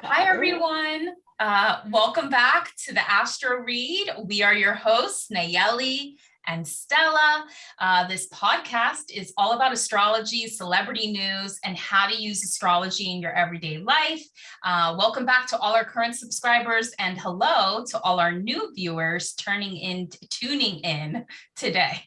Hi, everyone. Welcome back to the Astro Read. We are your hosts, Nayeli and Stella. This podcast is all about astrology, celebrity news, and how to use astrology in your everyday life. Welcome back to all our current subscribers, and hello to all our new viewers tuning in today.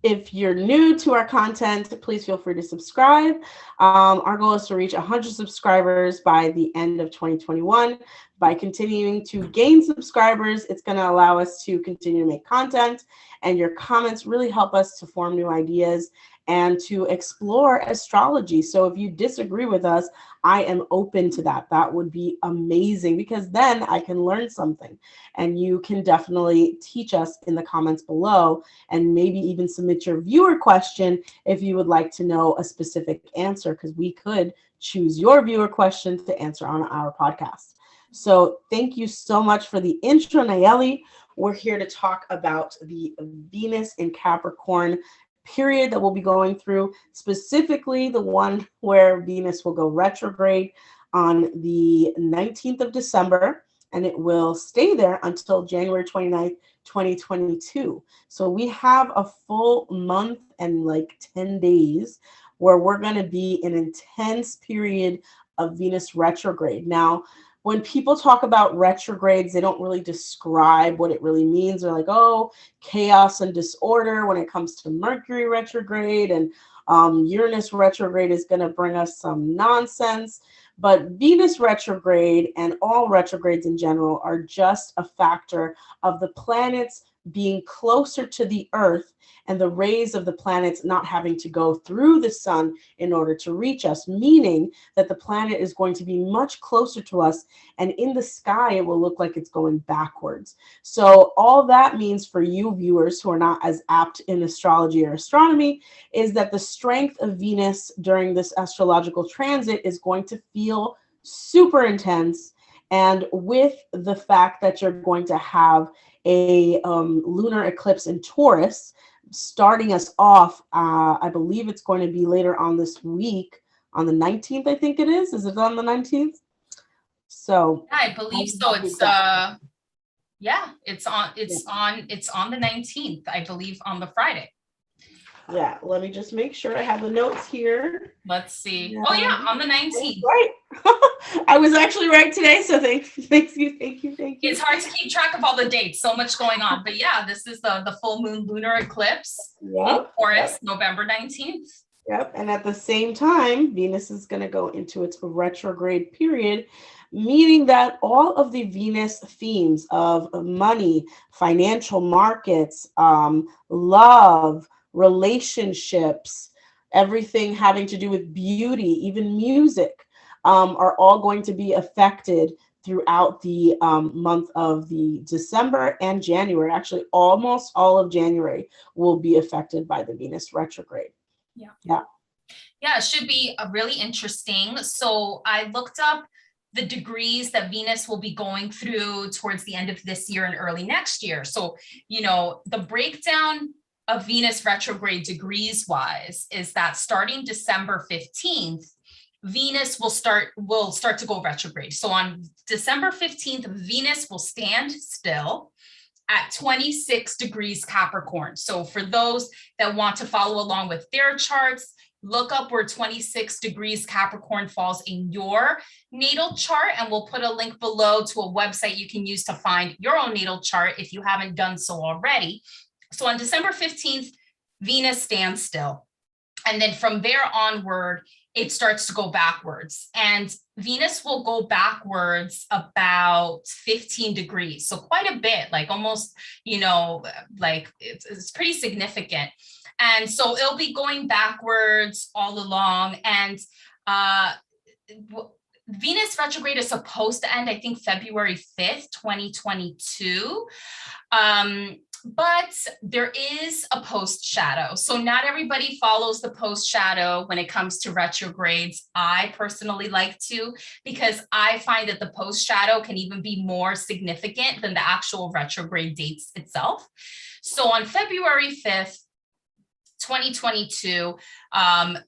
If you're new to our content, please feel free to subscribe. Our goal is to reach 100 subscribers by the end of 2021. By continuing to gain subscribers, it's going to allow us to continue to make content, and your comments really help us to form new ideas and to explore astrology. So if you disagree with us, I am open to that. That would be amazing, because then I can learn something, and you can definitely teach us in the comments below, and maybe even submit your viewer question if you would like to know a specific answer, because we could choose your viewer question to answer on our podcast. So thank you so much for the intro, Nayeli. We're here to talk about the Venus in Capricorn period that we'll be going through, specifically the one where Venus will go retrograde on the 19th of December, and it will stay there until January 29th, 2022. So we have a full month and like 10 days where we're going to be in an intense period of Venus retrograde. Now, when people talk about retrogrades, they don't really describe what it really means. They're like, oh, chaos and disorder when it comes to Mercury retrograde, and Uranus retrograde is going to bring us some nonsense. But Venus retrograde and all retrogrades in general are just a factor of the planets being closer to the Earth and the rays of the planets not having to go through the sun in order to reach us, meaning that the planet is going to be much closer to us, and in the sky it will look like it's going backwards. So all that means for you viewers who are not as apt in astrology or astronomy is that the strength of Venus during this astrological transit is going to feel super intense. And with the fact that you're going to have a lunar eclipse in Taurus starting us off, I believe it's going to be later on this week on the 19th, I think it is. Is it on the 19th? So yeah, I believe so. It's on the 19th, I believe, on the Friday. Yeah, let me just make sure I have the notes here. Let's see. Oh yeah, on the 19th. Right. I was actually right today, so thank you. It's hard to keep track of all the dates, so much going on. But yeah, this is the full moon lunar eclipse in Aquarius, November 19th. Yep, and at the same time, Venus is going to go into its retrograde period, meaning that all of the Venus themes of money, financial markets, love, relationships, everything having to do with beauty, even music, are all going to be affected throughout the month of the December and January. Actually, almost all of January will be affected by the Venus retrograde. Yeah, it should be really interesting. So I looked up the degrees that Venus will be going through towards the end of this year and early next year. So, the breakdown of Venus retrograde degrees wise is that starting December 15th, Venus will start to go retrograde. So on December 15th, Venus will stand still at 26 degrees Capricorn. So for those that want to follow along with their charts, look up where 26 degrees Capricorn falls in your natal chart, and we'll put a link below to a website you can use to find your own natal chart if you haven't done so already. So on December 15th, Venus stands still. And then from there onward, it starts to go backwards. And Venus will go backwards about 15 degrees. So quite a bit, like almost, it's pretty significant. And so it'll be going backwards all along. And Venus retrograde is supposed to end, I think, February 5th, 2022. But there is a post shadow. So not everybody follows the post shadow when it comes to retrogrades. I personally like to, because I find that the post shadow can even be more significant than the actual retrograde dates itself. So on February 5th, 2022,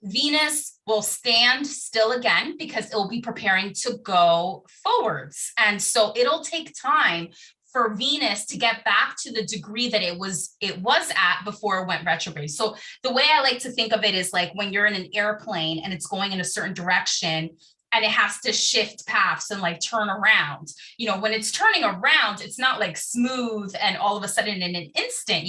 Venus will stand still again because it will be preparing to go forwards. And so it'll take time for Venus to get back to the degree that it was at before it went retrograde. So the way I like to think of it is like when you're in an airplane and it's going in a certain direction, and it has to shift paths and like turn around. When it's turning around, it's not like smooth and all of a sudden in an instant,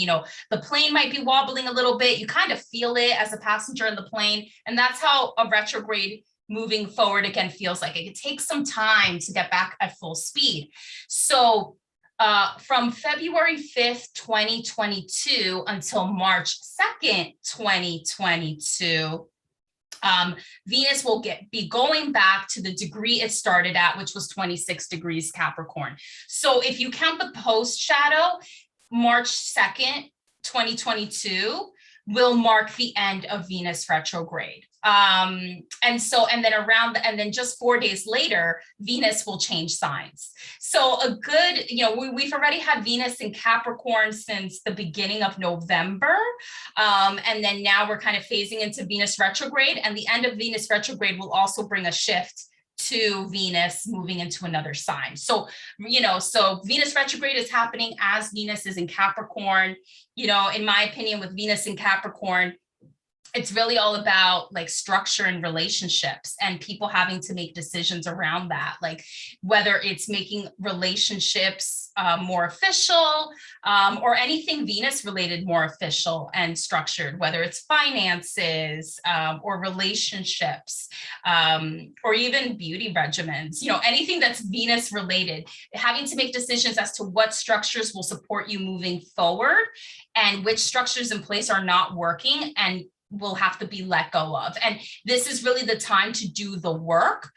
the plane might be wobbling a little bit. You kind of feel it as a passenger in the plane. And that's how a retrograde moving forward again feels like. It takes some time to get back at full speed. So from February 5th, 2022 until March 2nd, 2022, Venus will be going back to the degree it started at, which was 26 degrees Capricorn. So if you count the post shadow, March 2nd, 2022 will mark the end of Venus retrograde. And then just 4 days later, Venus will change signs. So we've already had Venus in Capricorn since the beginning of November. And then now we're kind of phasing into Venus retrograde, and the end of Venus retrograde will also bring a shift to Venus moving into another sign. So Venus retrograde is happening as Venus is in Capricorn. In my opinion, with Venus in Capricorn, it's really all about like structure and relationships and people having to make decisions around that, like whether it's making relationships more official or anything Venus related more official and structured, whether it's finances or relationships or even beauty regimens, anything that's Venus related, having to make decisions as to what structures will support you moving forward and which structures in place are not working and will have to be let go of. And this is really the time to do the work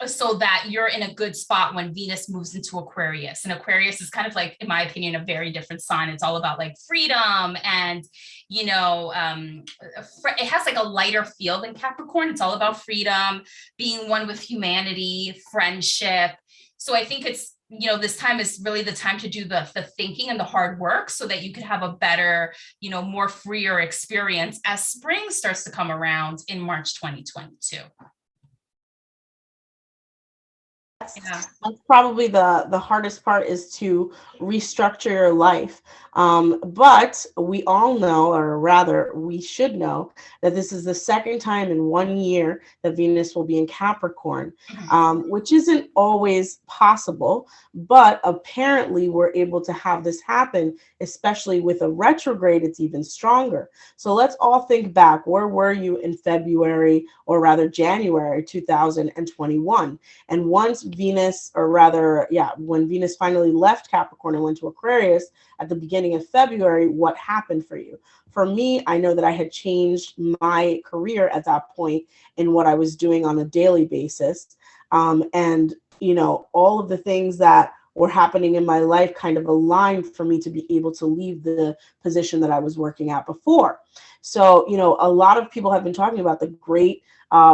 so that you're in a good spot when Venus moves into Aquarius. And Aquarius is kind of like, in my opinion, a very different sign. It's all about like freedom and, it has like a lighter feel than Capricorn. It's all about freedom, being one with humanity, friendship. So I think it's, this time is really the time to do the thinking and the hard work so that you could have a better, more freer experience as spring starts to come around in March 2022. That's probably the hardest part, is to restructure your life. But we all know, or rather we should know, that this is the second time in 1 year that Venus will be in Capricorn, which isn't always possible, but apparently we're able to have this happen, especially with a retrograde. It's even stronger. So let's all think back. Where were you in February, or rather January 2021? And once Venus, when Venus finally left Capricorn and went to Aquarius at the beginning of February, what happened for you? For me, I know that I had changed my career at that point in what I was doing on a daily basis. And all of the things that were happening in my life kind of aligned for me to be able to leave the position that I was working at before. So, a lot of people have been talking about the great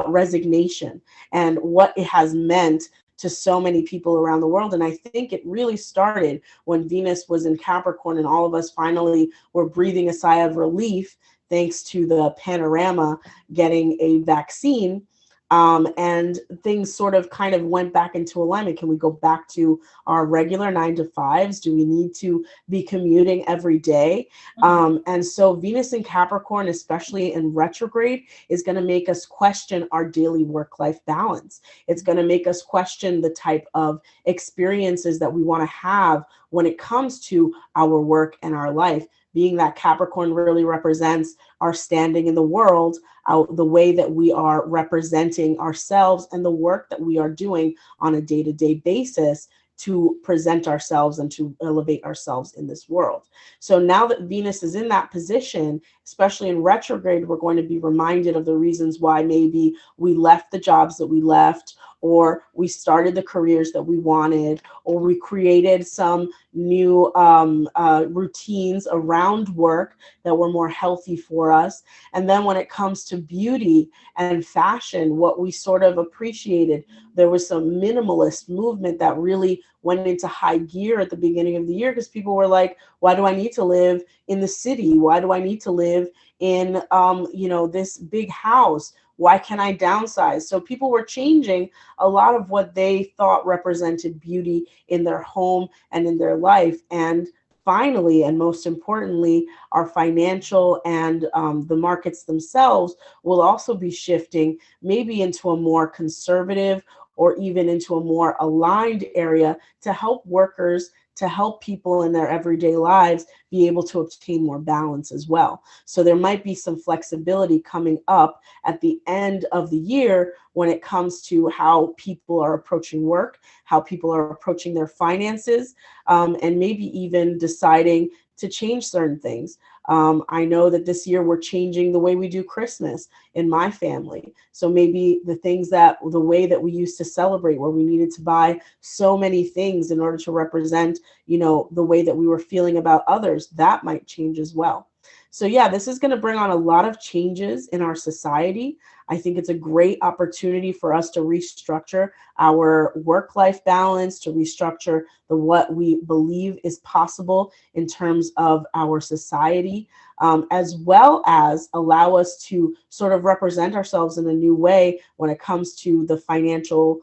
resignation and what it has meant to so many people around the world. And I think it really started when Venus was in Capricorn and all of us finally were breathing a sigh of relief thanks to the panorama getting a vaccine. And things sort of kind of went back into alignment. Can we go back to our regular 9-to-5s? Do we need to be commuting every day? And so Venus in Capricorn, especially in retrograde, is going to make us question our daily work-life balance. It's going to make us question the type of experiences that we want to have when it comes to our work and our life, being that Capricorn really represents our standing in the world, the way that we are representing ourselves and the work that we are doing on a day-to-day basis to present ourselves and to elevate ourselves in this world. So now that Venus is in that position, especially in retrograde, we're going to be reminded of the reasons why maybe we left the jobs that we left, or we started the careers that we wanted, or we created some new routines around work that were more healthy for us. And then when it comes to beauty and fashion, what we sort of appreciated, there was some minimalist movement that really went into high gear at the beginning of the year, because people were like, why do I need to live in the city? Why do I need to live in, this big house? Why can I downsize? So people were changing a lot of what they thought represented beauty in their home and in their life. And finally, and most importantly, our financial and the markets themselves will also be shifting maybe into a more conservative or even into a more aligned area to help workers, to help people in their everyday lives be able to obtain more balance as well. So there might be some flexibility coming up at the end of the year when it comes to how people are approaching work, how people are approaching their finances, and maybe even deciding to change certain things. I know that this year we're changing the way we do Christmas in my family. So maybe the way that we used to celebrate, where we needed to buy so many things in order to represent, the way that we were feeling about others, that might change as well. So yeah, this is going to bring on a lot of changes in our society. I think it's a great opportunity for us to restructure our work-life balance, to restructure what we believe is possible in terms of our society, as well as allow us to sort of represent ourselves in a new way when it comes to the financial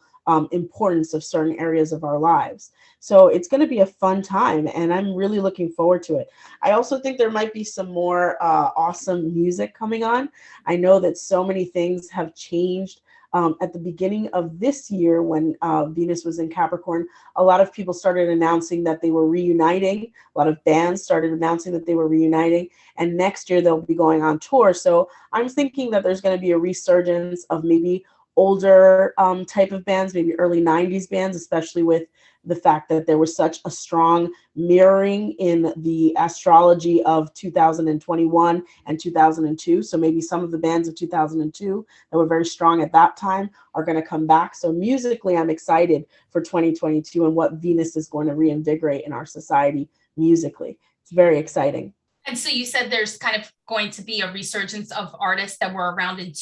importance of certain areas of our lives. So it's going to be a fun time, and I'm really looking forward to it. I also think there might be some more awesome music coming on. I know that so many things have changed. At the beginning of this year, when Venus was in Capricorn, a lot of people started announcing that they were reuniting. A lot of bands started announcing that they were reuniting. And next year, they'll be going on tour. So I'm thinking that there's going to be a resurgence of maybe older type of bands, maybe early 90s bands, especially with the fact that there was such a strong mirroring in the astrology of 2021 and 2002. So maybe some of the bands of 2002 that were very strong at that time are going to come back. So musically, I'm excited for 2022 and what Venus is going to reinvigorate in our society musically. It's very exciting. And so you said there's kind of going to be a resurgence of artists that were around in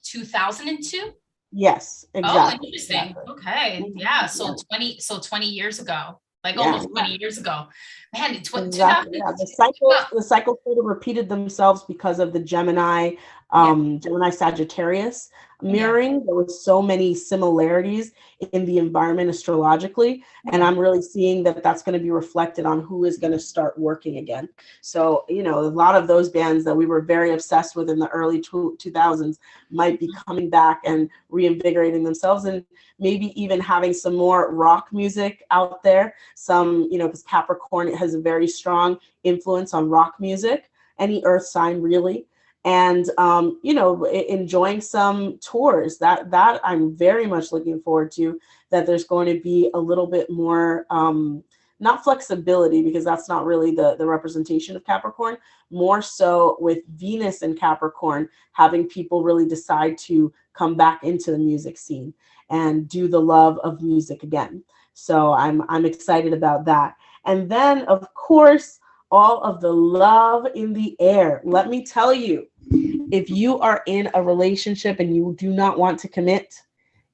2002? Yes, exactly. Oh, interesting. Exactly. Okay. Yeah. So 20 years ago, like almost 20 years ago. Man, it's what exactly. The cycles sort of repeated themselves because of the Gemini Sagittarius mirroring. There was so many similarities in the environment astrologically, and I'm really seeing that that's going to be reflected on who is going to start working again. So a lot of those bands that we were very obsessed with in the early 2000s might be coming back and reinvigorating themselves, and maybe even having some more rock music out there. Some, because Capricorn has a very strong influence on rock music, any earth sign really. And enjoying some tours that I'm very much looking forward to, that there's going to be a little bit more not flexibility, because that's not really the representation of Capricorn, more so with Venus and Capricorn having people really decide to come back into the music scene and do the love of music again. So I'm excited about that. And then of course, all of the love in the air. Let me tell you, if you are in a relationship and you do not want to commit,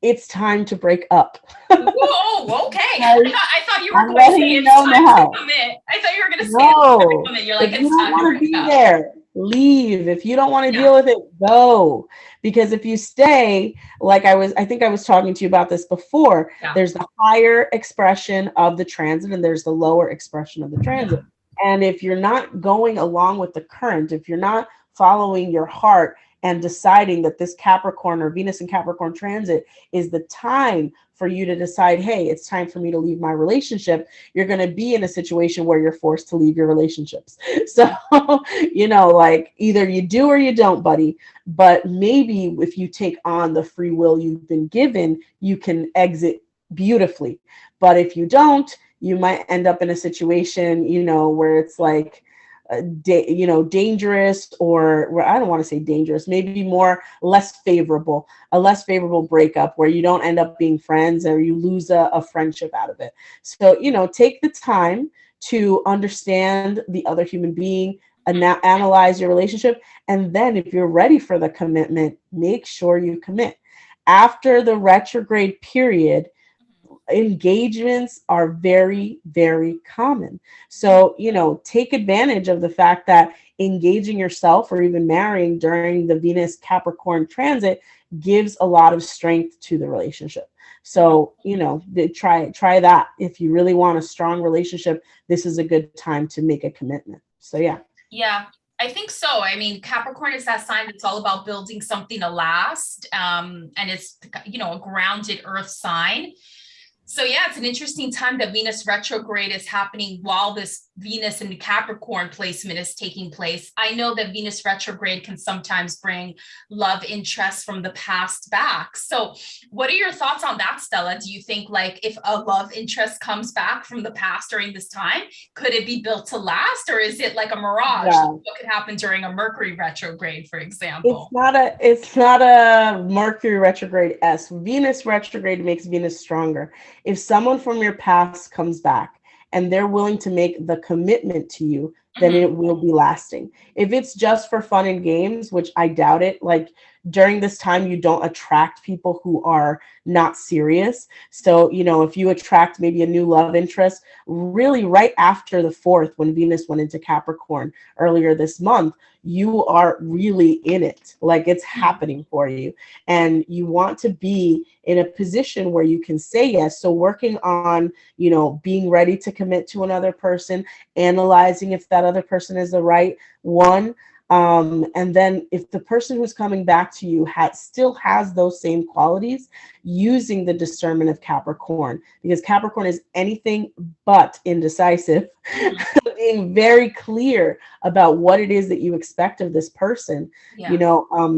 it's time to break up. Whoa, okay. I thought you were going to say it's time to commit. I thought you were going to say it's time to commit. You're like, it's time to break up. There, leave. If you don't want to deal with it, go. Because if you stay, I think I was talking to you about this before, there's the higher expression of the transit and there's the lower expression of the transit. And if you're not going along with the current, if you're not following your heart and deciding that this Capricorn or Venus and Capricorn transit is the time for you to decide, hey, it's time for me to leave my relationship, you're going to be in a situation where you're forced to leave your relationships. So, either you do or you don't, buddy. But maybe if you take on the free will you've been given, you can exit beautifully. But if you don't, you might end up in a situation, where it's like, dangerous, or I don't want to say dangerous, maybe a less favorable breakup where you don't end up being friends or you lose a friendship out of it. So, take the time to understand the other human being, analyze your relationship. And then if you're ready for the commitment, make sure you commit. After the retrograde period, engagements are very, very common. So, take advantage of the fact that engaging yourself or even marrying during the Venus Capricorn transit gives a lot of strength to the relationship. So, try that. If you really want a strong relationship, this is a good time to make a commitment. So, yeah. Yeah, I think so. I mean, Capricorn is that sign that's all about building something to last. And it's, a grounded earth sign. So yeah, it's an interesting time that Venus retrograde is happening while this Venus in Capricorn placement is taking place. I know that Venus retrograde can sometimes bring love interest from the past back. So what are your thoughts on that, Stella? Do you think like if a love interest comes back from the past during this time, could it be built to last, or is it like a mirage? Yeah. Like what could happen during a Mercury retrograde, for example? It's not a Mercury retrograde. Venus retrograde makes Venus stronger. If someone from your past comes back and they're willing to make the commitment to you, then it will be lasting. If it's just for fun and games, which I doubt it, like during this time, you don't attract people who are not serious. So, if you attract maybe a new love interest, really right after the 4th, when Venus went into Capricorn earlier this month, you are really in it. Like it's happening for you. And you want to be in a position where you can say yes. So working on, being ready to commit to another person, analyzing if that other person is the right one. And then if the person who's coming back to you still has those same qualities, using the discernment of Capricorn, because Capricorn is anything but indecisive, being very clear about what it is that you expect of this person. Yeah.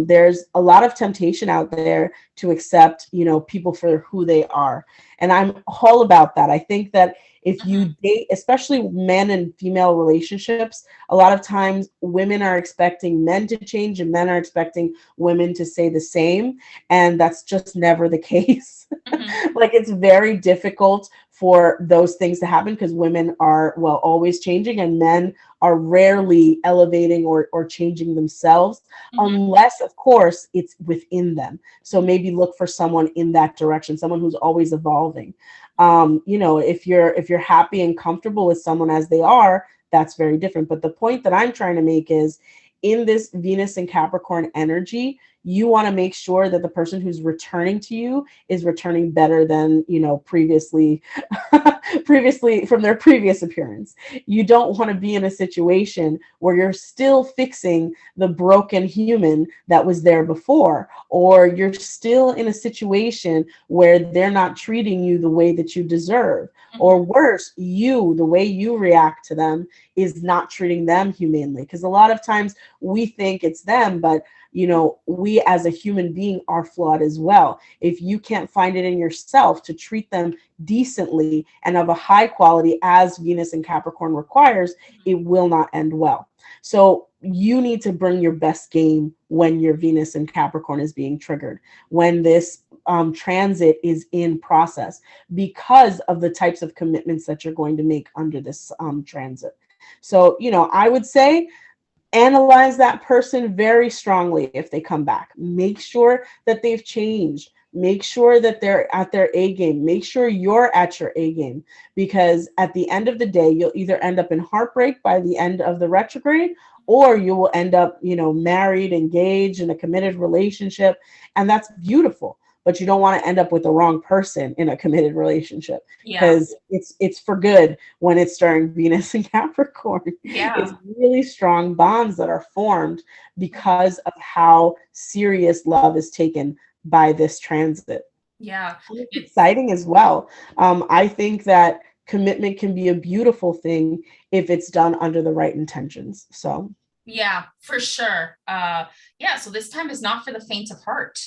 There's a lot of temptation out there to accept, people for who they are. And I'm all about that. I think that if you date, especially men and female relationships, a lot of times women are expecting men to change and men are expecting women to say the same. And that's just never the case. Like it's very difficult for those things to happen because women are, always changing and men are rarely elevating or changing themselves, unless, of course, it's within them. So maybe look for someone in that direction, someone who's always evolving. If you're happy and comfortable with someone as they are, that's very different. But the point that I'm trying to make is in this Venus and Capricorn energy, you want to make sure that the person who's returning to you is returning better than, previously from their previous appearance. You don't want to be in a situation where you're still fixing the broken human that was there before, or you're still in a situation where they're not treating you the way that you deserve, or worse, the way you react to them is not treating them humanely. Because a lot of times we think it's them, but we as a human being are flawed as well. If you can't find it in yourself to treat them decently and of a high quality as Venus and Capricorn requires, it will not end well. So you need to bring your best game when your Venus and Capricorn is being triggered, when this transit is in process, because of the types of commitments that you're going to make under this transit. So, I would say analyze that person very strongly if they come back. Make sure that they've changed. Make sure that they're at their A game. Make sure you're at your A game, because at the end of the day, you'll either end up in heartbreak by the end of the retrograde, or you will end up, married, engaged in a committed relationship. And that's beautiful. But you don't want to end up with the wrong person in a committed relationship, because it's for good when it's during Venus and Capricorn. It's really strong bonds that are formed because of how serious love is taken by this transit. Yeah. It's exciting as well. I think that commitment can be a beautiful thing if it's done under the right intentions. So yeah, for sure. So this time is not for the faint of heart.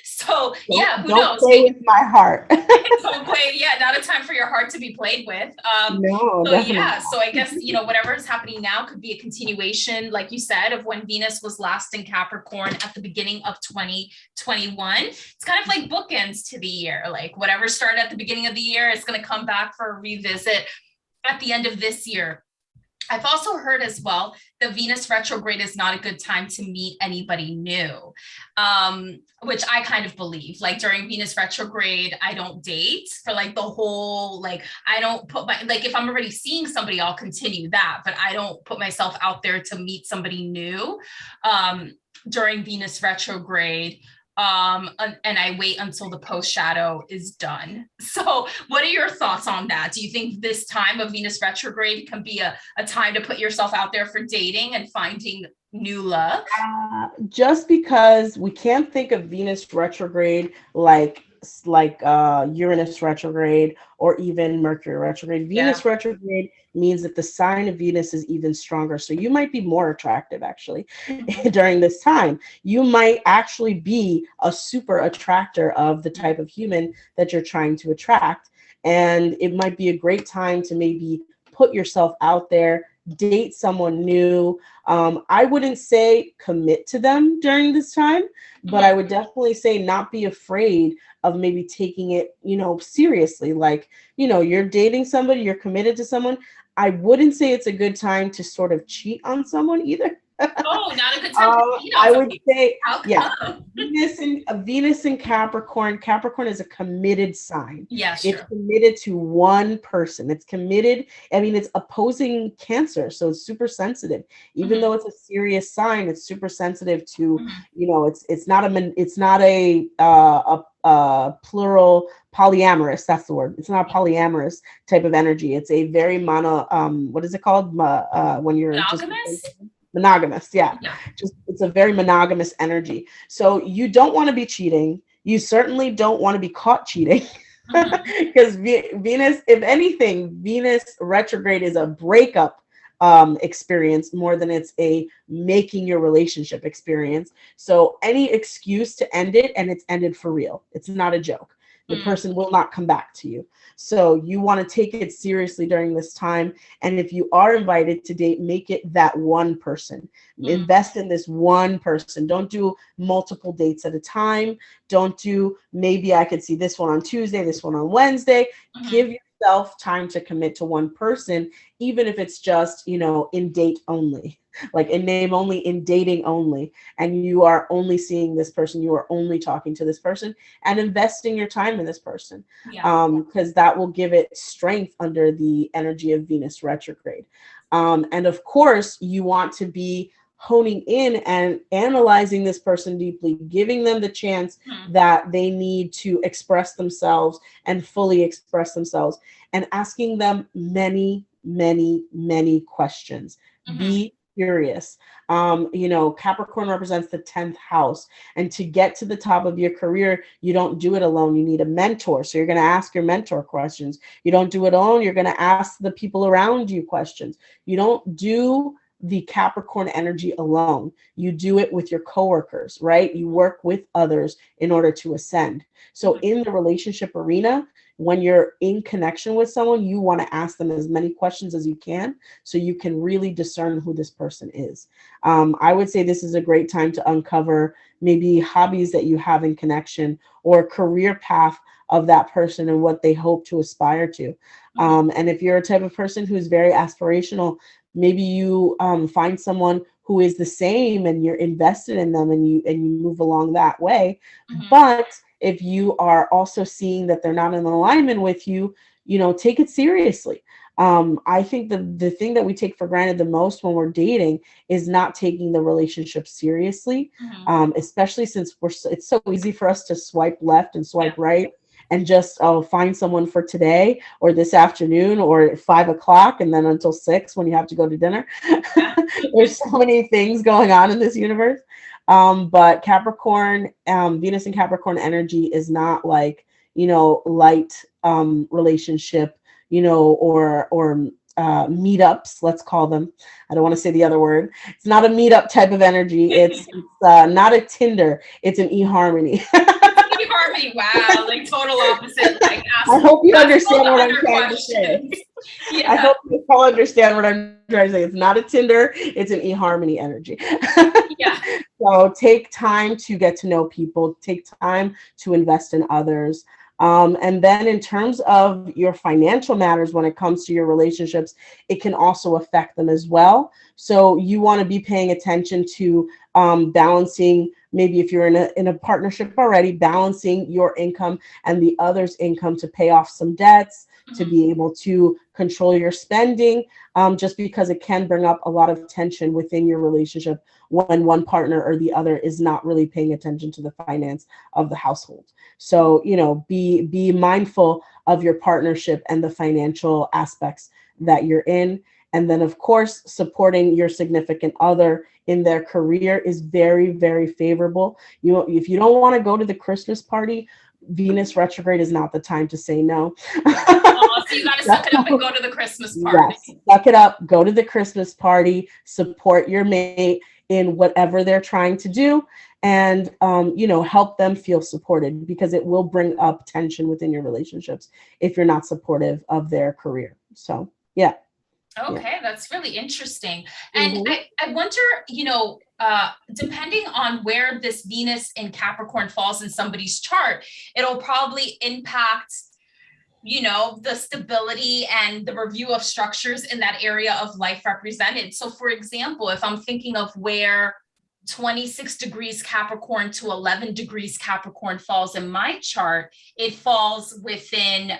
So who don't knows? play with my heart. Don't play. Yeah, not a time for your heart to be played with. No, definitely. So I guess whatever is happening now could be a continuation, like you said, of when Venus was last in Capricorn at the beginning of 2021. It's kind of like bookends to the year. Like whatever started at the beginning of the year, it's going to come back for a revisit at the end of this year. I've also heard as well, the Venus retrograde is not a good time to meet anybody new, which I kind of believe. Like during Venus retrograde, I don't date for like the whole, like, I don't put my, like, if I'm already seeing somebody, I'll continue that, but I don't put myself out there to meet somebody new during Venus retrograde. And I wait until the post shadow is done. So what are your thoughts on that? Do you think this time of Venus retrograde can be a time to put yourself out there for dating and finding new love? Just because we can't think of Venus retrograde like Uranus retrograde or even Mercury retrograde. Venus retrograde means that the sign of Venus is even stronger. So you might be more attractive actually during this time. You might actually be a super attractor of the type of human that you're trying to attract. And it might be a great time to maybe put yourself out there, date someone new. I wouldn't say commit to them during this time, but I would definitely say not be afraid of maybe taking it, seriously. Like, you're dating somebody, you're committed to someone. I wouldn't say it's a good time to sort of cheat on someone either. Oh, not a good time to cheat on I would say, How come? yeah, Venus and Capricorn. Capricorn is a committed sign. Yes, It's true. committed to one person. It's committed. I mean, it's opposing Cancer, so it's super sensitive. Even though it's a serious sign, it's super sensitive to, it's not a plural polyamorous. That's the word. It's not a polyamorous type of energy. It's a very what is it called? When you're Monogamous? Monogamous, yeah. Just it's a very monogamous energy. So you don't want to be cheating. You certainly don't want to be caught cheating. Because Venus, if anything, Venus retrograde is a breakup experience more than it's a making your relationship experience. So any excuse to end it, and it's ended for real. It's not a joke. The person will not come back to you. So you want to take it seriously during this time. And if you are invited to date, make it that one person. Invest in this one person. Don't do multiple dates at a time. Don't do, maybe I could see this one on Tuesday, this one on Wednesday. Give yourself time to commit to one person, even if it's just, in date only. Like in name only, in dating only, and you are only seeing this person, you are only talking to this person, and investing your time in this person, because that will give it strength under the energy of Venus retrograde. And of course, you want to be honing in and analyzing this person deeply, giving them the chance that they need to express themselves and fully express themselves, and asking them many, many, many questions. Be curious. Capricorn represents the 10th house. And to get to the top of your career, you don't do it alone. You need a mentor. So you're going to ask your mentor questions. You don't do it alone. You're going to ask the people around you questions. You don't do the Capricorn energy alone. You do it with your coworkers, right? You work with others in order to ascend. So in the relationship arena, when you're in connection with someone, you want to ask them as many questions as you can so you can really discern who this person is. I would say this is a great time to uncover maybe hobbies that you have in connection or career path of that person and what they hope to aspire to. And if you're a type of person who's very aspirational, maybe you find someone who is the same and you're invested in them and you move along that way. But if you are also seeing that they're not in alignment with you, take it seriously. I think the thing that we take for granted the most when we're dating is not taking the relationship seriously, especially since it's so easy for us to swipe left and swipe right and just find someone for today or this afternoon or at 5 o'clock and then until 6 when you have to go to dinner. There's so many things going on in this universe. But Capricorn, Venus and Capricorn energy is not like, light relationship, or meetups, let's call them. I don't want to say the other word. It's not a meetup type of energy. It's not a Tinder. It's an eHarmony. Harmony, wow, like total opposite. Like, I hope you understand what I'm trying to say. I hope you all understand what I'm trying to say. It's not a Tinder, it's an eHarmony energy. So take time to get to know people, take time to invest in others. And then in terms of your financial matters, when it comes to your relationships, it can also affect them as well. So you want to be paying attention to balancing, maybe if you're in a partnership already, balancing your income and the other's income to pay off some debts, to Mhm. be able to control your spending, just because it can bring up a lot of tension within your relationship when one partner or the other is not really paying attention to the finance of the household. So, be mindful of your partnership and the financial aspects that you're in. And then, of course, supporting your significant other in their career is very, very favorable. If you don't want to go to the Christmas party, Venus retrograde is not the time to say no. Oh, so you got to suck it up and go to the Christmas Yes, party. suck it up, go to the Christmas party, support your mate in whatever they're trying to do, and help them feel supported, because it will bring up tension within your relationships if you're not supportive of their career. So yeah. Yeah. Okay, that's really interesting. And Mhm. I wonder, depending on where this Venus in Capricorn falls in somebody's chart, it'll probably impact, the stability and the review of structures in that area of life represented. So for example, if I'm thinking of where 26 degrees Capricorn to 11 degrees Capricorn falls in my chart, it falls within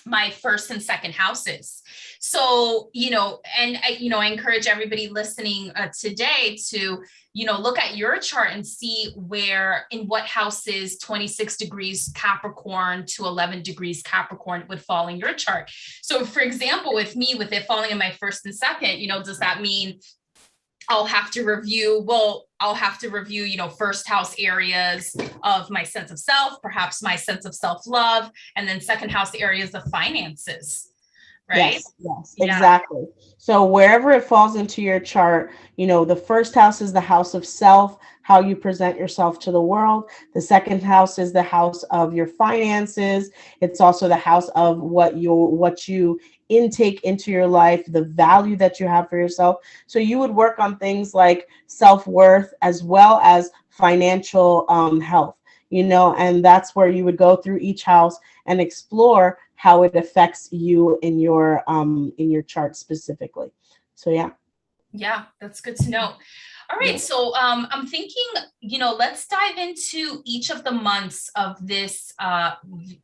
my first and second houses. So, I encourage everybody listening today to, look at your chart and see where, in what houses 26 degrees Capricorn to 11 degrees Capricorn would fall in your chart. So for example, with me, with it falling in my first and second, does that mean I'll have to review, first house areas of my sense of self, perhaps my sense of self-love, and then second house areas of finances, right? Yes, Yeah. exactly. So wherever it falls into your chart, the first house is the house of self, how you present yourself to the world. The second house is the house of your finances. It's also the house of what you intake into your life, the value that you have for yourself. So you would work on things like self-worth as well as financial health, and that's where you would go through each house and explore how it affects you in your chart specifically. So yeah. Yeah, that's good to know. All right, Yeah. so I'm thinking, let's dive into each of the months of this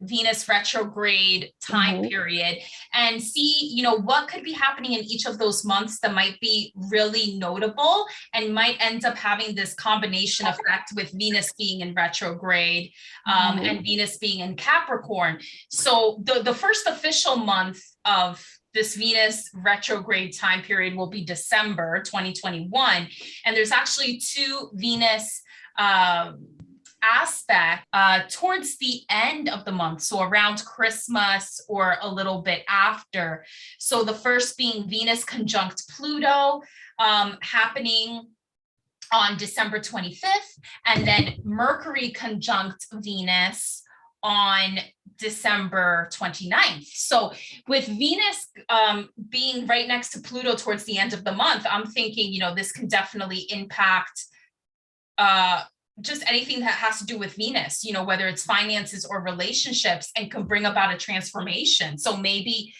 Venus retrograde time Mhm. period and see, what could be happening in each of those months that might be really notable and might end up having this combination effect with Venus being in retrograde Mhm. and Venus being in Capricorn. So the first official month of this Venus retrograde time period will be December 2021. And there's actually two Venus aspect towards the end of the month, so around Christmas or a little bit after. So the first being Venus conjunct Pluto, happening on December 25th, and then Mercury conjunct Venus on December 29th. So with Venus being right next to Pluto towards the end of the month, I'm thinking, this can definitely impact just anything that has to do with Venus, whether it's finances or relationships, and can bring about a transformation. So maybe,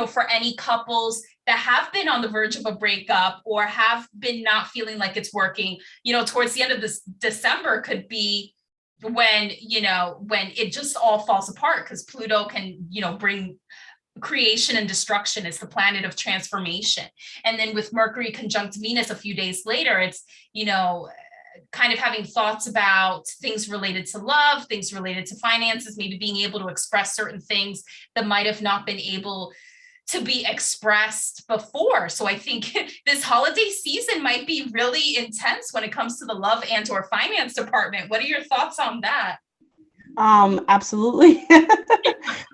for any couples that have been on the verge of a breakup or have been not feeling like it's working, towards the end of this December could be when it just all falls apart, because Pluto can, bring creation and destruction. It's the planet of transformation. And then with Mercury conjunct Venus a few days later, it's, kind of having thoughts about things related to love, things related to finances, maybe being able to express certain things that might have not been able to be expressed before. So I think this holiday season might be really intense when it comes to the love and or finance department. What are your thoughts on that? Absolutely.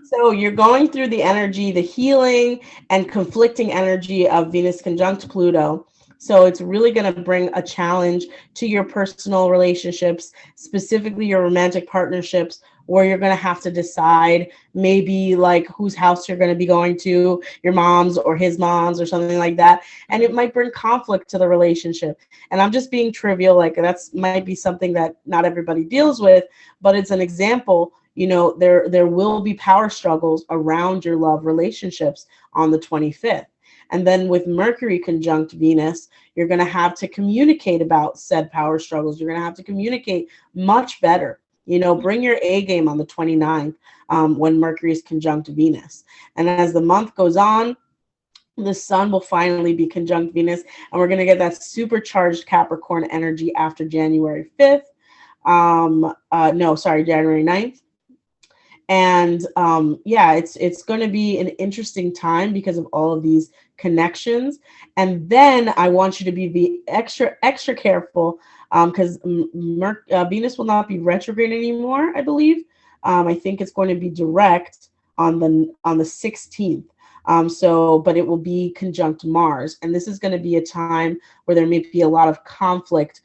So you're going through the energy, the healing and conflicting energy of Venus conjunct Pluto. So it's really going to bring a challenge to your personal relationships, specifically your romantic partnerships, where you're going to have to decide maybe like whose house you're going to be going to, your mom's or his mom's or something like that. And it might bring conflict to the relationship. And I'm just being trivial, like that's might be something that not everybody deals with, but it's an example. there will be power struggles around your love relationships on the 25th. And then with Mercury conjunct Venus, you're going to have to communicate about said power struggles. You're going to have to communicate much better. Bring your A game on the 29th when Mercury is conjunct Venus. And as the month goes on, the sun will finally be conjunct Venus, and we're going to get that supercharged Capricorn energy after January 5th. January 9th. And it's going to be an interesting time because of all of these connections. And then I want you to be extra careful because Venus will not be retrograde anymore, I believe. I think it's going to be direct on the 16th. But it will be conjunct Mars. And this is going to be a time where there may be a lot of conflict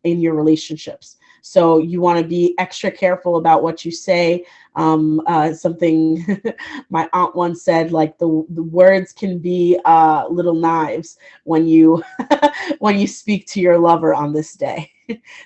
in your relationships. So you want to be extra careful about what you say. Something my aunt once said, like the words can be little knives when you when you speak to your lover on this day.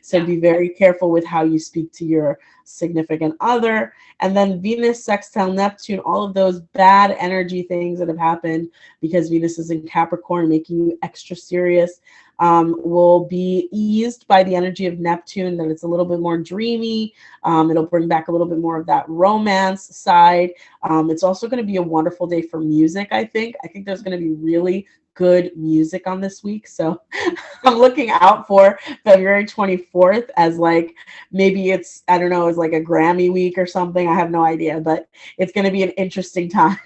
So be very careful with how you speak to your significant other. And then Venus sextile Neptune, all of those bad energy things that have happened because Venus is in Capricorn, making you extra serious, will be eased by the energy of Neptune, that it's a little bit more dreamy. It'll bring back a little bit more of that romance side. It's also going to be a wonderful day for music, I think. I think there's going to be really good music on this week. So I'm looking out for February 24th as like, maybe it's, I don't know, it's like a Grammy week or something. I have no idea, but it's going to be an interesting time.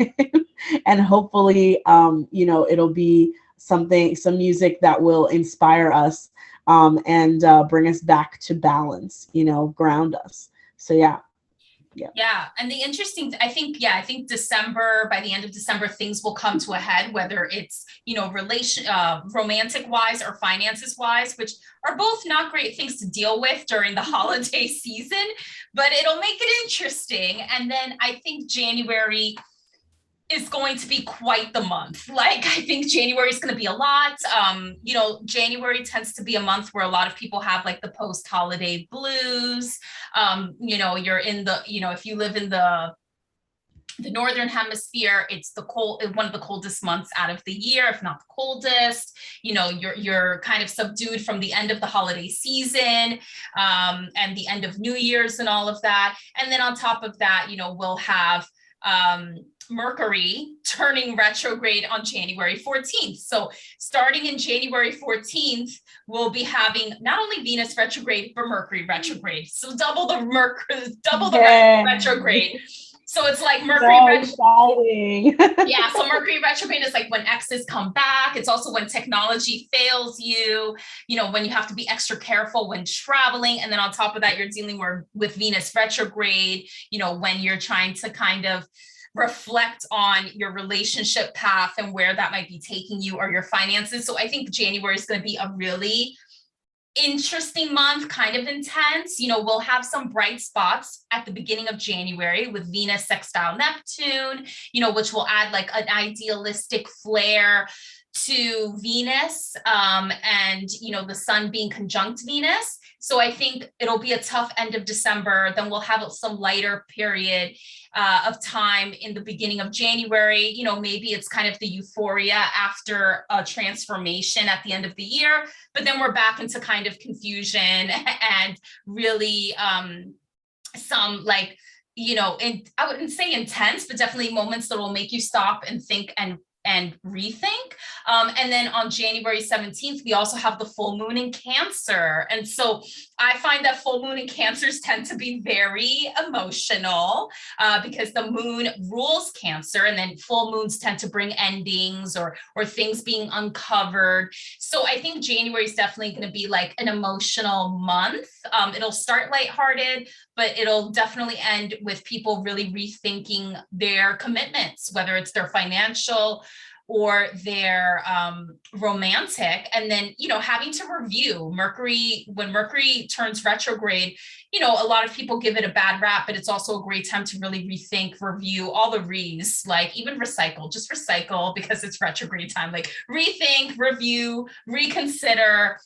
And hopefully, it'll be some music that will inspire us and bring us back to balance, ground us. So yeah. And the interesting, I think December, by the end of December, things will come to a head, whether it's, romantic wise or finances wise, which are both not great things to deal with during the holiday season, but it'll make it interesting. And then I think January is going to be quite the month. Like, I think January is going to be a lot. January tends to be a month where a lot of people have like the post-holiday blues. You're in the, if you live in the northern hemisphere, it's one of the coldest months out of the year, if not the coldest. You're kind of subdued from the end of the holiday season and the end of New Year's and all of that. And then on top of that, we'll have Mercury turning retrograde on January 14th. So starting in January 14th, we'll be having not only Venus retrograde, but Mercury retrograde. So double the retrograde. So it's like Mercury retrograde. So Mercury retrograde is like when exes come back. It's also when technology fails you, when you have to be extra careful when traveling. And then on top of that, you're dealing with Venus retrograde, when you're trying to kind of reflect on your relationship path and where that might be taking you or your finances. So I think January is going to be a really interesting month, kind of intense. We'll have some bright spots at the beginning of January with Venus sextile Neptune, which will add like an idealistic flair to Venus and, the sun being conjunct Venus. So I think it'll be a tough end of December. Then we'll have some lighter period of time in the beginning of January. Maybe it's kind of the euphoria after a transformation at the end of the year, but then we're back into kind of confusion and really some like, I wouldn't say intense, but definitely moments that will make you stop and think and rethink. And then on January 17th, we also have the full moon in Cancer. And so I find that full moon in Cancers tend to be very emotional because the moon rules Cancer, and then full moons tend to bring endings or things being uncovered. So I think January is definitely going to be like an emotional month. It'll start lighthearted, but it'll definitely end with people really rethinking their commitments, whether it's their financial or their romantic, and then, having to review when Mercury turns retrograde, a lot of people give it a bad rap, but it's also a great time to really rethink, review all the re's, like even just recycle because it's retrograde time, like rethink, review, reconsider,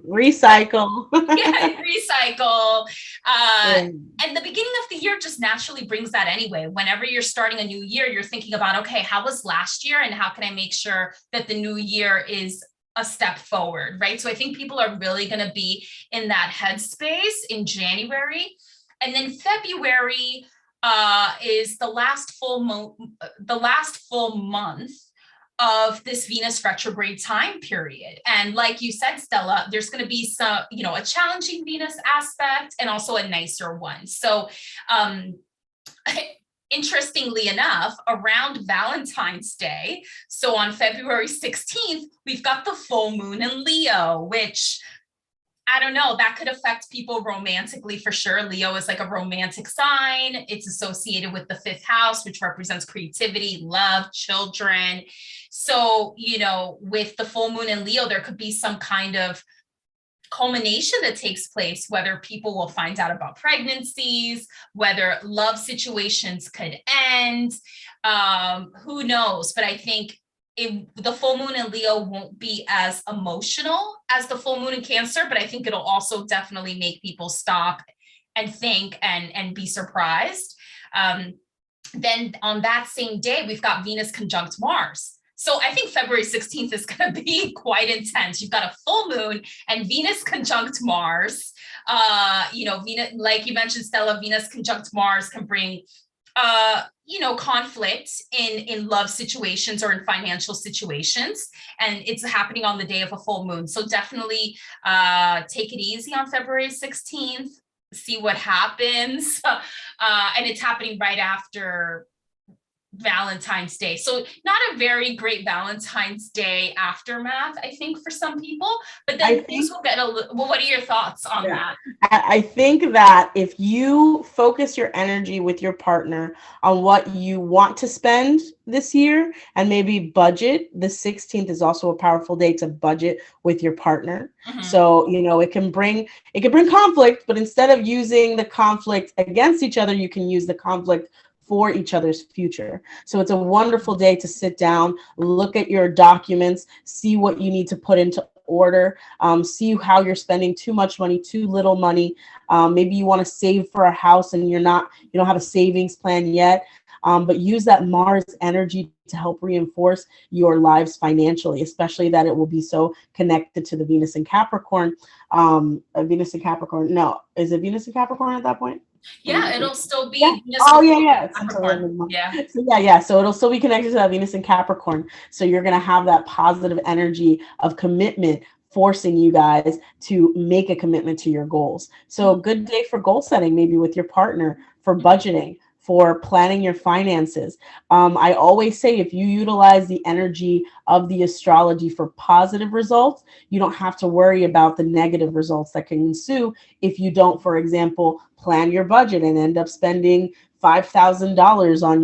Recycle. Yeah, recycle. Yeah. And the beginning of the year just naturally brings that anyway. Whenever you're starting a new year, you're thinking about, okay, how was last year and how can I make sure that the new year is a step forward, right? So I think people are really going to be in that headspace in January. And then February is the last full month of this Venus retrograde time period. And like you said, Stella, there's going to be some, a challenging Venus aspect and also a nicer one. So, interestingly enough, around Valentine's Day, so on February 16th, we've got the full moon in Leo, which I don't know, that could affect people romantically for sure. Leo is like a romantic sign. It's associated with the fifth house, which represents creativity, love, children. So, with the full moon in Leo, there could be some kind of culmination that takes place, whether people will find out about pregnancies, whether love situations could end. Who knows? But I think the full moon in Leo won't be as emotional as the full moon in Cancer, but I think it'll also definitely make people stop and think and be surprised. Then on that same day, we've got Venus conjunct Mars. So I think February 16th is going to be quite intense. You've got a full moon and Venus conjunct Mars. Venus, like you mentioned, Stella, Venus conjunct Mars can bring conflict in love situations or in financial situations, and it's happening on the day of a full moon. So definitely take it easy on February 16th, see what happens. And it's happening right after Valentine's Day. So not a very great Valentine's Day aftermath, I think, for some people, but then things will get what are your thoughts on that? I think that if you focus your energy with your partner on what you want to spend this year and maybe budget, the 16th is also a powerful day to budget with your partner. Mm-hmm. So, it can bring conflict, but instead of using the conflict against each other, you can use the conflict for each other's future. So it's a wonderful day to sit down, look at your documents, see what you need to put into order, see how you're spending too much money, too little money. Maybe you want to save for a house and you don't have a savings plan yet. But use that Mars energy to help reinforce your lives financially, especially that it will be so connected to the Venus in Capricorn. Venus in Capricorn. No, is it Venus in Capricorn at that point? Yeah, it'll still be. Yeah. Oh, yeah. Capricorn. Yeah. So it'll still be connected to that Venus in Capricorn. So you're going to have that positive energy of commitment, forcing you guys to make a commitment to your goals. So good day for goal setting, maybe with your partner, for budgeting, for planning your finances. I always say if you utilize the energy of the astrology for positive results, you don't have to worry about the negative results that can ensue if you don't, for example, plan your budget and end up spending $5,000 on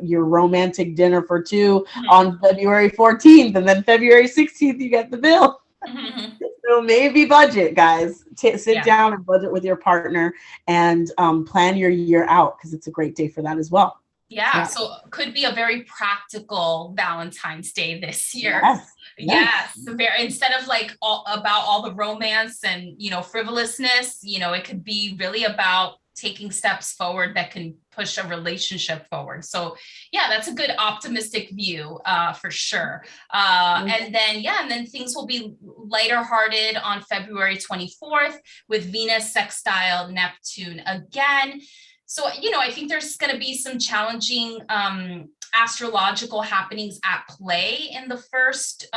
your romantic dinner for two on February 14th, and then February 16th you get the bill. Mm-hmm. So maybe budget, guys. Sit down and budget with your partner and plan your year out, because it's a great day for that as well. Yeah, so it could be a very practical Valentine's Day this year. Yes. Instead of about all the romance and frivolousness, it could be really about taking steps forward that can push a relationship forward. So yeah, that's a good optimistic view for sure. And then things will be lighter hearted on February 24th with Venus sextile Neptune again. So, I think there's going to be some challenging astrological happenings at play in the first,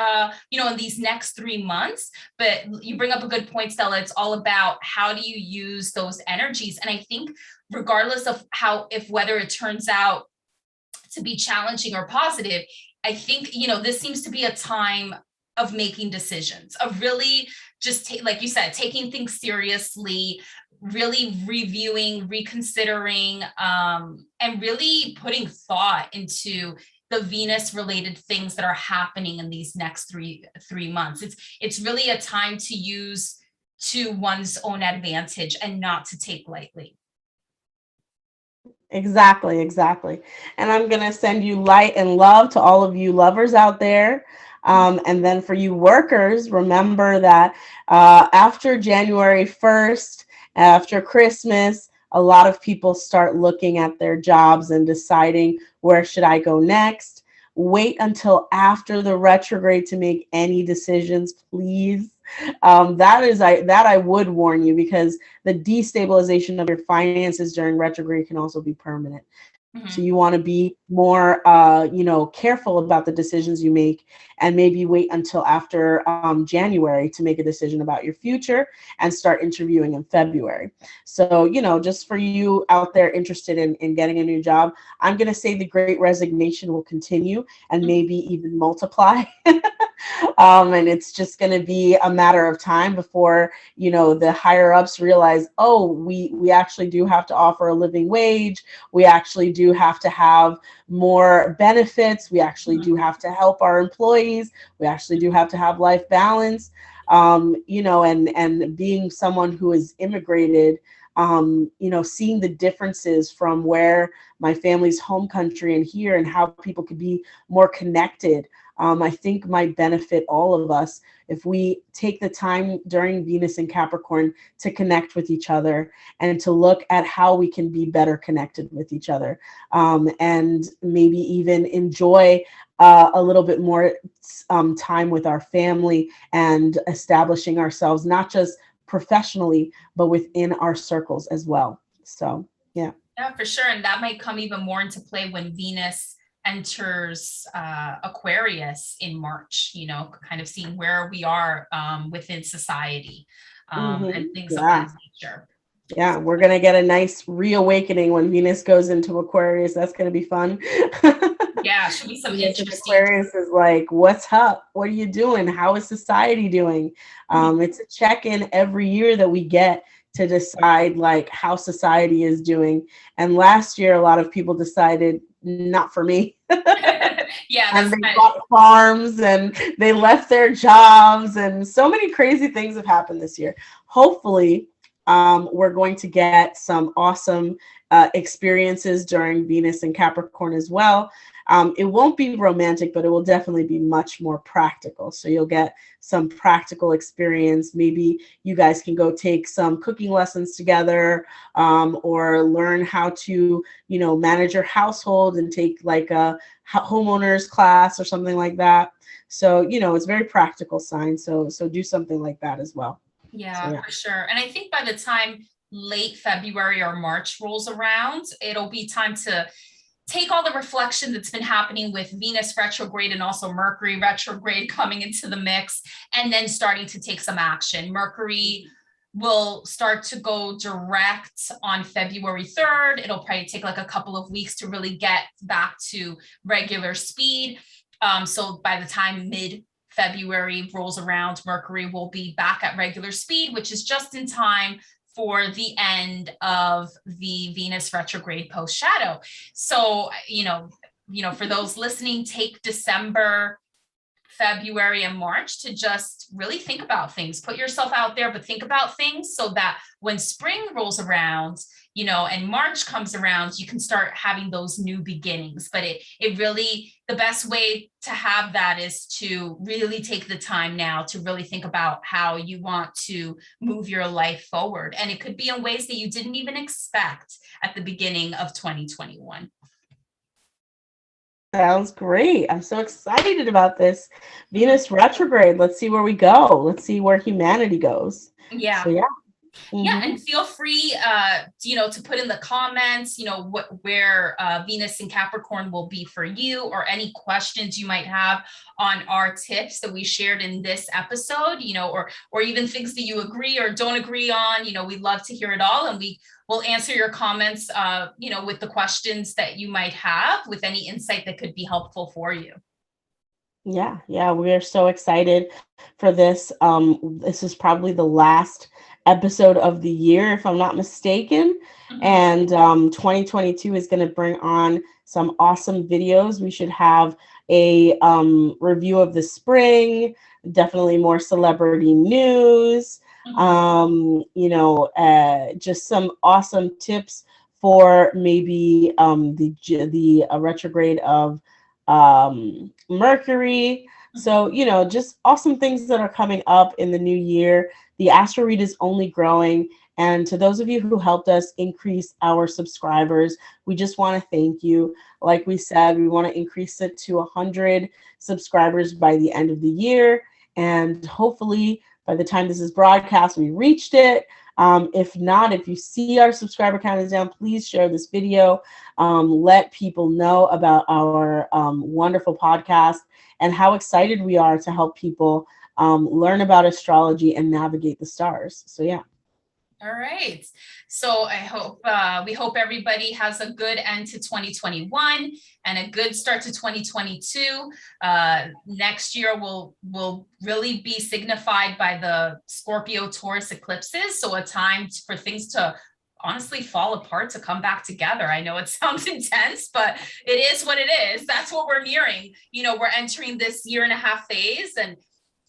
in these next 3 months. But you bring up a good point, Stella. It's all about how do you use those energies. And I think regardless of whether it turns out to be challenging or positive, I think, this seems to be a time of making decisions, of really just like you said, taking things seriously, really reviewing, reconsidering, and really putting thought into the Venus related things that are happening in these next three months. It's really a time to use to one's own advantage and not to take lightly. Exactly. And I'm going to send you light and love to all of you lovers out there. And then for you workers, remember that after January 1st, after Christmas, a lot of people start looking at their jobs and deciding, where should I go next? Wait until after the retrograde to make any decisions, please. That I would warn you, because the destabilization of your finances during retrograde can also be permanent. So Mhm. you want to be more, careful about the decisions you make, and maybe wait until after January to make a decision about your future and start interviewing in February. So, just for you out there interested in getting a new job, I'm going to say the Great Resignation will continue and Mhm. maybe even multiply. And it's just going to be a matter of time before the higher ups realize, oh, we actually do have to offer a living wage. We actually do have to have more benefits. We actually do have to help our employees. We actually do have to have life balance. And being someone who is immigrated, seeing the differences from where my family's home country and here, and how people could be more connected, I think might benefit all of us if we take the time during Venus and Capricorn to connect with each other and to look at how we can be better connected with each other, and maybe even enjoy a little bit more time with our family and establishing ourselves, not just professionally, but within our circles as well. So, yeah. Yeah, for sure. And that might come even more into play when Venus enters Aquarius in March, kind of seeing where we are within society, and things of that Yeah. nature. Yeah, we're going to get a nice reawakening when Venus goes into Aquarius. That's going to be fun. Yeah, should be some Venus in interesting. Aquarius is like, what's up? What are you doing? How is society doing? It's a check-in every year that we get to decide like how society is doing. And last year, a lot of people decided, not for me. Yeah, And that's they bought farms and they left their jobs, and so many crazy things have happened this year. Hopefully, we're going to get some awesome experiences during Venus and Capricorn as well. It won't be romantic, but it will definitely be much more practical. So you'll get some practical experience. Maybe you guys can go take some cooking lessons together, or learn how to, manage your household and take like a homeowners class or something like that. So, it's very practical sign. So do something like that as well. So, Yeah, yeah. for sure. And I think by the time late February or March rolls around, it'll be time to take all the reflection that's been happening with Venus retrograde and also Mercury retrograde coming into the mix, and then starting to take some action. Mercury will start to go direct on February 3rd. It'll probably take like a couple of weeks to really get back to regular speed. So by the time mid-February rolls around, Mercury will be back at regular speed, which is just in time for the end of the Venus retrograde post shadow. So, for those listening, take December, February, and March to just really think about things. Put yourself out there, but think about things so that when spring rolls around, and March comes around, you can start having those new beginnings. But it really, the best way to have that is to really take the time now to really think about how you want to move your life forward. And it could be in ways that you didn't even expect at the beginning of 2021. Sounds great. I'm so excited about this Venus retrograde. Let's see where we go. Let's see where humanity goes. So, Yeah. yeah. Yeah, Mhm. and feel free, to put in the comments, where Venus and Capricorn will be for you, or any questions you might have on our tips that we shared in this episode, or even things that you agree or don't agree on. We'd love to hear it all, and we will answer your comments, with the questions that you might have, with any insight that could be helpful for you. Yeah, we're so excited for this. This is probably the last episode of the year, if I'm not mistaken. Mhm. And 2022 is going to bring on some awesome videos. We should have a review of the spring, definitely more celebrity news, Mhm. just some awesome tips for maybe the retrograde of Mercury. So, just awesome things that are coming up in the new year. The Astro Read is only growing. And to those of you who helped us increase our subscribers, we just want to thank you. Like we said, we want to increase it to 100 subscribers by the end of the year. And hopefully, by the time this is broadcast, we reached it. If not, if you see our subscriber count is down, please share this video. Let people know about our wonderful podcast and how excited we are to help people learn about astrology and navigate the stars. So yeah. All right. So we hope everybody has a good end to 2021 and a good start to 2022. Next year will really be signified by the Scorpio Taurus eclipses. So a time for things to honestly fall apart to come back together. I know it sounds intense, but it is what it is. That's what we're nearing. We're entering this 1.5 year phase, and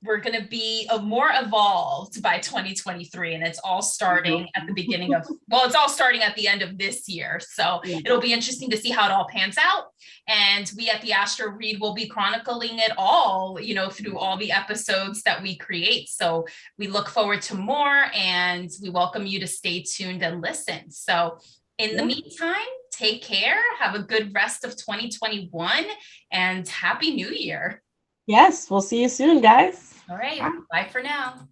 we're going to be more evolved by 2023. And it's all starting at the beginning of, it's all starting at the end of this year. So it'll be interesting to see how it all pans out. And we at the Astro Read will be chronicling it all, through all the episodes that we create. So we look forward to more, and we welcome you to stay tuned and listen. So in the meantime, take care, have a good rest of 2021, and Happy New Year. Yes, we'll see you soon, guys. All right. Bye for now.